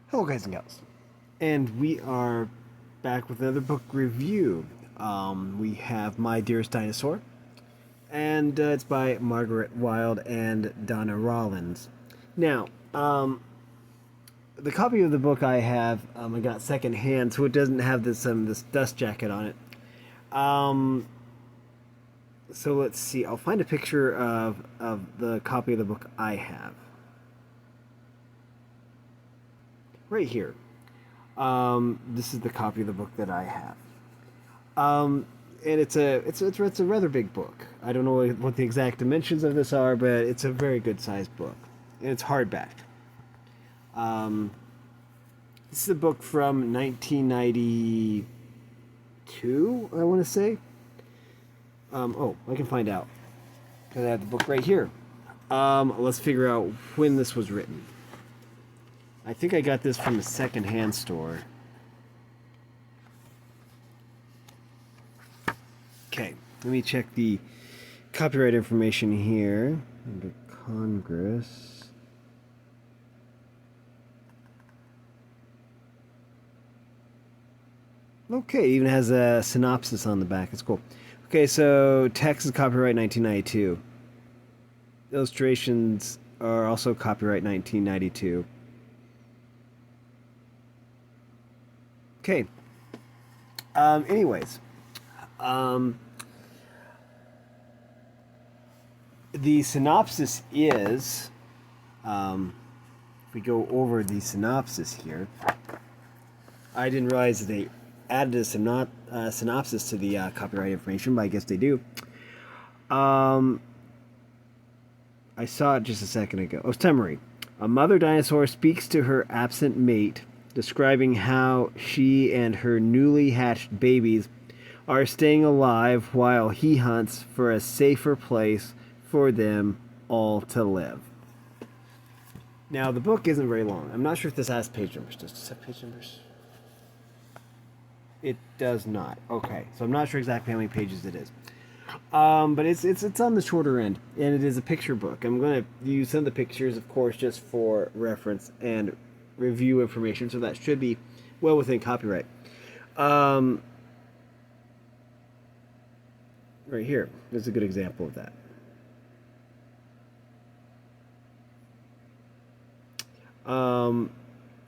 Hello, guys and gals, and we are back with another book review. We have Dearest, Dinosaur, and it's by Margaret Wilde and Donna Rollins. Now, the copy of the book I have, I got secondhand, so it doesn't have this dust jacket on it. So let's see. I'll find a picture of the copy of the book I have. Right here. This is the copy of the book that I have. And it's a rather big book. I don't know what the exact dimensions of this are, but it's a very good sized book, and it's hardback. This is a book from 1992, I want to say. I can find out because I have the book right here. Let's figure out when this was written. I think I got this from a secondhand store. Okay, let me check the copyright information here under Congress. Okay, it even has a synopsis on the back. It's cool. Okay, so text is copyright 1992. Illustrations are also copyright 1992. Okay. Anyways, the synopsis is, if we go over the synopsis here, I didn't realize that they added a synopsis to the copyright information, but I guess they do. I saw it just a second ago. Oh, summary. A mother dinosaur speaks to her absent mate, describing how she and her newly hatched babies are staying alive while he hunts for a safer place for them all to live. Now, the book isn't very long. I'm not sure if this has page numbers. Does this have page numbers? It does not. Okay, so I'm not sure exactly how many pages it is. But it's on the shorter end, and it is a picture book. I'm going to use some of the pictures, of course, just for reference and review information, so that should be well within copyright. Right here is a good example of that.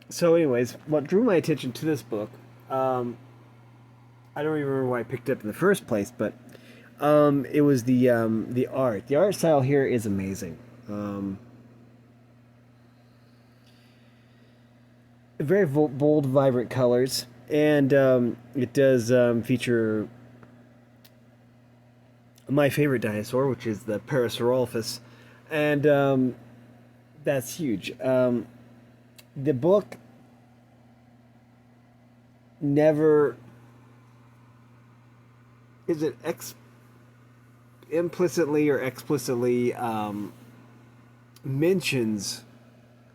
So anyways, what drew my attention to this book, I don't even remember why I picked it up in the first place, but it was the art. The art style here is amazing. Very bold, vibrant colors, and it does feature my favorite dinosaur, which is the Parasaurolophus, and that's huge. The book never is it implicitly or explicitly mentions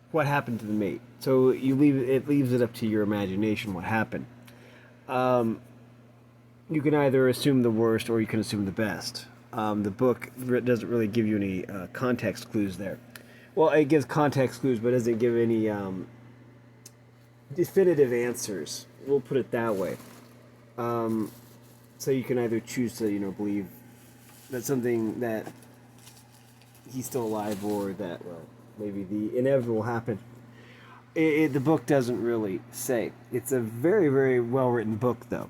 what happened to the mate. So it leaves it up to your imagination what happened. You can either assume the worst or you can assume the best. The book doesn't really give you any context clues there. Well, it gives context clues, but doesn't give any definitive answers. We'll put it that way. So you can either choose to, believe that something that he's still alive, or that, well, maybe the inevitable happened. The book doesn't really say. It's a very, very well-written book, though.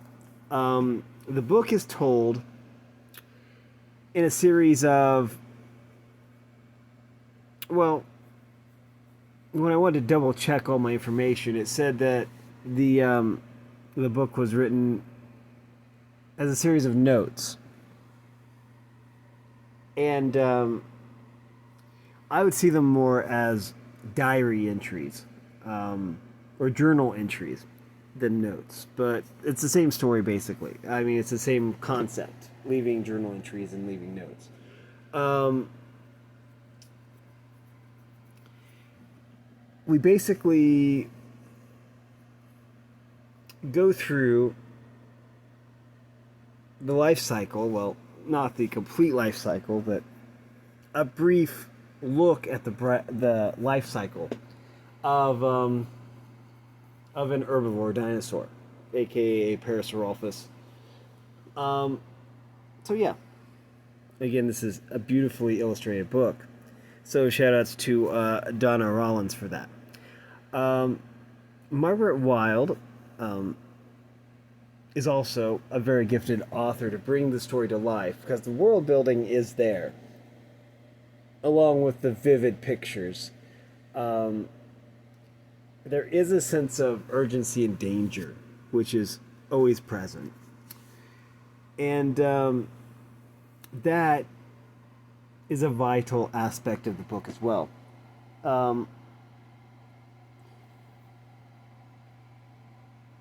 The book is told in a series of, well, when I wanted to double-check all my information, it said that the book was written as a series of notes. And I would see them more as diary entries, or journal entries than notes. But it's the same story, basically. I mean, it's the same concept, leaving journal entries and leaving notes. We basically go through the life cycle, well, not the complete life cycle, but a brief look at the life cycle of of an herbivore dinosaur, aka Parasaurolophus. Um, so yeah, again, this is a beautifully illustrated book. So shout outs to Donna Rollins for that. Um, Margaret Wilde is also a very gifted author to bring the story to life because the world building is there, along with the vivid pictures. Um, there is a sense of urgency and danger, which is always present. And that is a vital aspect of the book as well.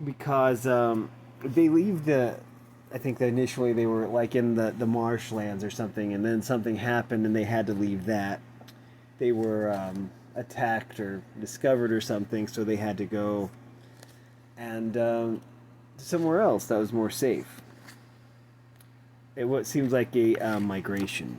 Because they leave I think that initially they were like in the marshlands or something, and then something happened and they had to leave that. They were attacked or discovered or something, so they had to go and somewhere else that was more safe. What seems like a migration.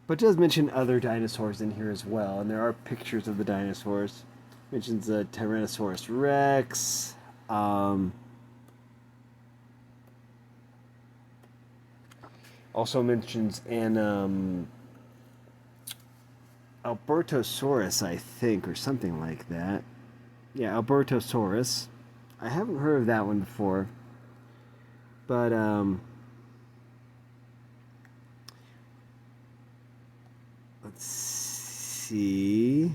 But it does mention other dinosaurs in here as well, and there are pictures of the dinosaurs. It mentions the Tyrannosaurus Rex. Also mentions an Albertosaurus, I think, or something like that. Yeah, Albertosaurus. I haven't heard of that one before. But let's see.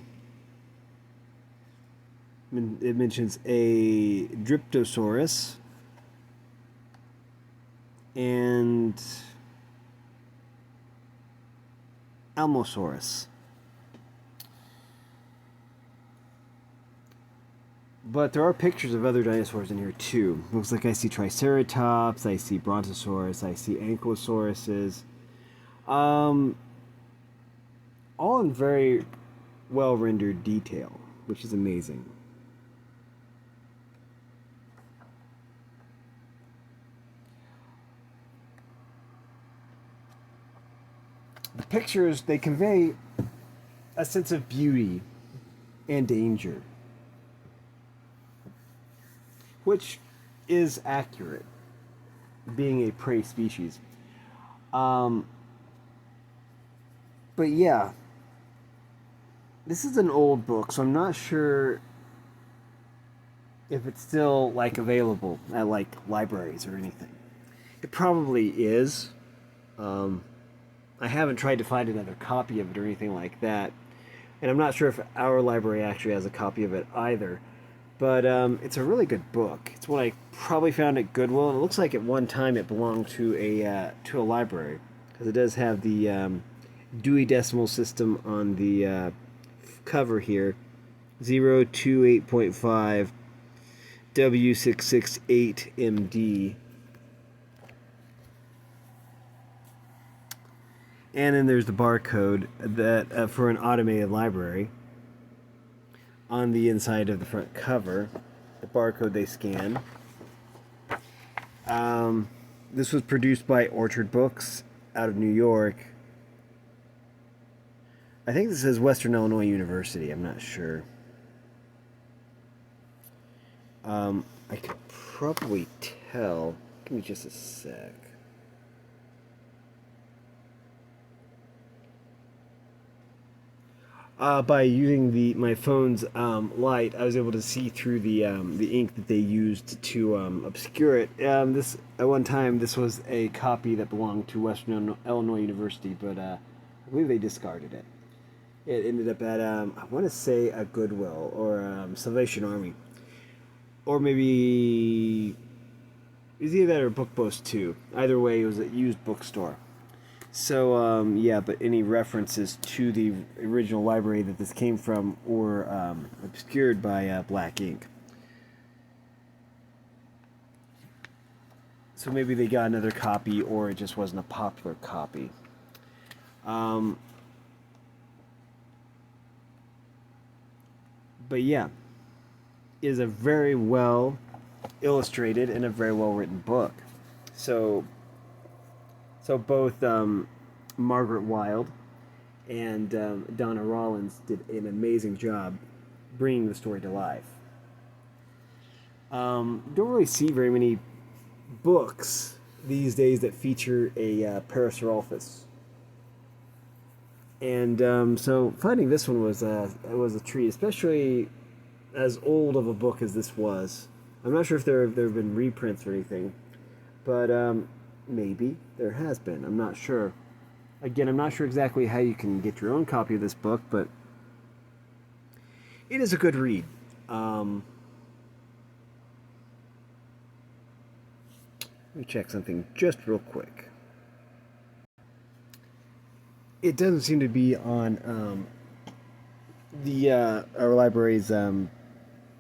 It mentions a Dryptosaurus and Almosaurus. But there are pictures of other dinosaurs in here too. Looks like I see Triceratops, I see Brontosaurus, I see Ankylosauruses. All in very well rendered detail, which is amazing. The pictures, they convey a sense of beauty and danger, which is accurate, being a prey species. But yeah, this is an old book, so I'm not sure if it's still like available at like libraries or anything. It probably is. I haven't tried to find another copy of it or anything like that, and I'm not sure if our library actually has a copy of it either. But it's a really good book. It's one I probably found at Goodwill, and it looks like at one time it belonged to a library because it does have the Dewey Decimal System on the cover here, 028.5 W668MD. And then there's the barcode that for an automated library on the inside of the front cover, the barcode they scan. This was produced by Orchard Books out of New York. I think this is Western Illinois University. I'm not sure. I could probably tell. Give me just a sec. By using my phone's light, I was able to see through the ink that they used to obscure it. This at one time this was a copy that belonged to Western Illinois University, but I believe they discarded it. It ended up at I want to say a Goodwill or Salvation Army, or maybe it was either that or Book Post 2. Either way, it was a used bookstore. So, yeah, but any references to the original library that this came from were obscured by black ink. So maybe they got another copy, or it just wasn't a popular copy. But yeah, it is a very well illustrated and a very well written book. So both Margaret Wilde and Donna Rollins did an amazing job bringing the story to life. Don't really see very many books these days that feature a Parasaurolophus. And so finding this one was a treat, especially as old of a book as this was. I'm not sure if there have been reprints or anything, but maybe there has been. I'm not sure. Again, I'm not sure exactly how you can get your own copy of this book, but it is a good read. Let me check something just real quick. It doesn't seem to be on our library's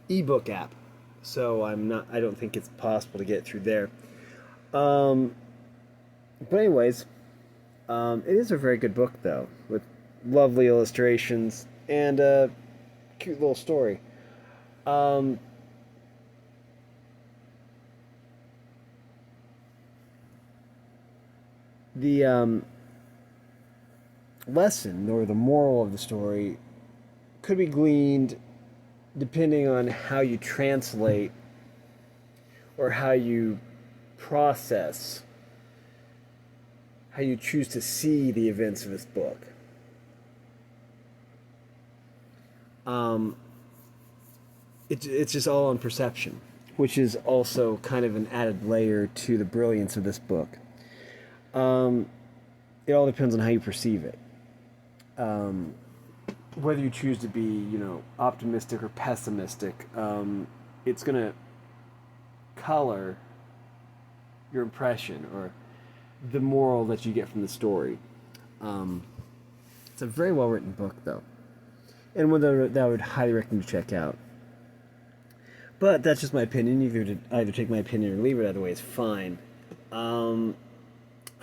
ebook app, so I don't think it's possible to get through there. But anyways, it is a very good book though, with lovely illustrations and a cute little story. The lesson or the moral of the story could be gleaned depending on how you translate or how you process, how you choose to see the events of this book. It's just all on perception, which is also kind of an added layer to the brilliance of this book. It all depends on how you perceive it. Whether you choose to be, optimistic or pessimistic, it's going to color your impression or the moral that you get from the story. It's a very well written book, though, and one that I would highly recommend you check out. But that's just my opinion. You could either take my opinion or leave it. Either way is fine. I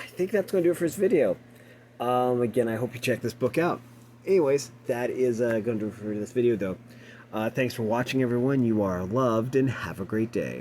think that's going to do it for this video. Again, I hope you check this book out. Anyways, that is going to do it for this video, though. Thanks for watching, everyone. You are loved, and have a great day.